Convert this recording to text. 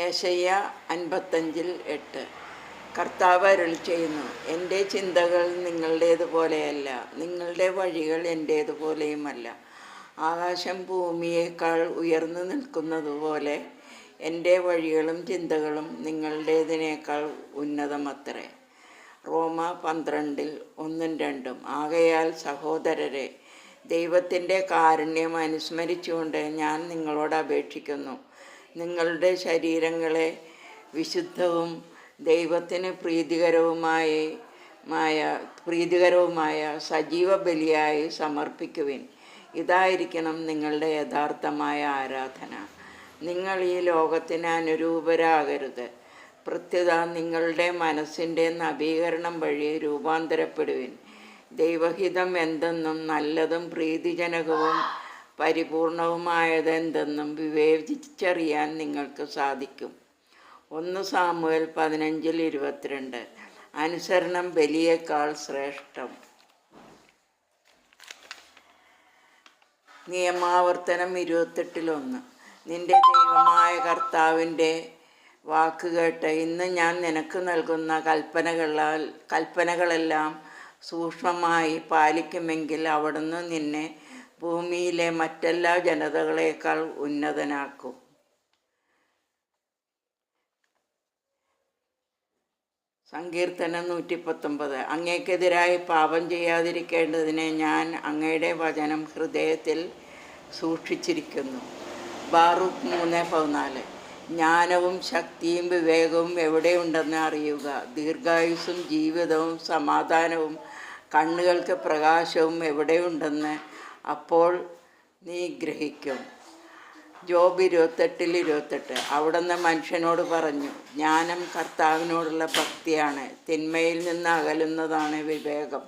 ഏശയ്യ 55:8 കർത്താവ് അരുളിച്ചെയ്യുന്നു, എൻ്റെ ചിന്തകൾ നിങ്ങളുടേതുപോലെയല്ല, നിങ്ങളുടെ വഴികൾ എൻ്റേതുപോലെയുമല്ല. ആകാശം ഭൂമിയേക്കാൾ ഉയർന്നു നിൽക്കുന്നതുപോലെ എൻ്റെ വഴികളും ചിന്തകളും നിങ്ങളുടേതിനേക്കാൾ ഉന്നതമത്രേ. റോമ 12:1-2 ആകയാൽ സഹോദരരെ, ദൈവത്തിൻ്റെ കാരുണ്യം അനുസ്മരിച്ചുകൊണ്ട് ഞാൻ നിങ്ങളോട് അപേക്ഷിക്കുന്നു, നിങ്ങളുടെ ശരീരങ്ങളെ വിശുദ്ധവും ദൈവത്തിന് പ്രീതികരവുമായ സജീവ ബലിയായി സമർപ്പിക്കുവിൻ. ഇതായിരിക്കണം നിങ്ങളുടെ യഥാർത്ഥമായ ആരാധന. നിങ്ങൾ ഈ ലോകത്തിന് അനുരൂപരാകരുത്, പ്രത്യുത നിങ്ങളുടെ മനസ്സിൻ്റെ നവീകരണം വഴി രൂപാന്തരപ്പെടുവിൻ. ദൈവഹിതം എന്തെന്നും നല്ലതും പ്രീതിജനകവും പരിപൂർണവുമായതെന്തെന്നും വിവേചിച്ചറിയാൻ നിങ്ങൾക്ക് സാധിക്കും. 1 സാമുവേൽ 15:22 അനുസരണം ബലിയേക്കാൾ ശ്രേഷ്ഠം. നിയമാവർത്തനം 28:1 നിന്റെ ദൈവമായ കർത്താവിൻ്റെ വാക്കുകേട്ട് ഇന്ന് ഞാൻ നിനക്ക് നൽകുന്ന കൽപ്പനകളെല്ലാം സൂക്ഷ്മമായി പാലിക്കുമെങ്കിൽ അവിടുന്ന് നിന്നെ ഭൂമിയിലെ മറ്റെല്ലാ ജനതകളേക്കാൾ ഉന്നതനാക്കും. സങ്കീർത്തനം 119 അങ്ങേക്കെതിരായി പാപം ചെയ്യാതിരിക്കേണ്ടതിന് ഞാൻ അങ്ങയുടെ വചനം ഹൃദയത്തിൽ സൂക്ഷിച്ചിരിക്കുന്നു. ബാറൂക്ക് 3:14 ജ്ഞാനവും ശക്തിയും വിവേകവും എവിടെയുണ്ടെന്ന് അറിയുക. ദീർഘായുസ്സും ജീവിതവും സമാധാനവും കണ്ണുകൾക്ക് പ്രകാശവും എവിടെയുണ്ടെന്ന് അപ്പോൾ നീ ഗ്രഹിക്കും. ജോബ് 28:28 അവിടുന്ന് മനുഷ്യനോട് പറഞ്ഞു, ജ്ഞാനം കർത്താവിനോടുള്ള ഭക്തിയാണ്, തിന്മയിൽ നിന്ന് അകലുന്നതാണ് വിവേകം.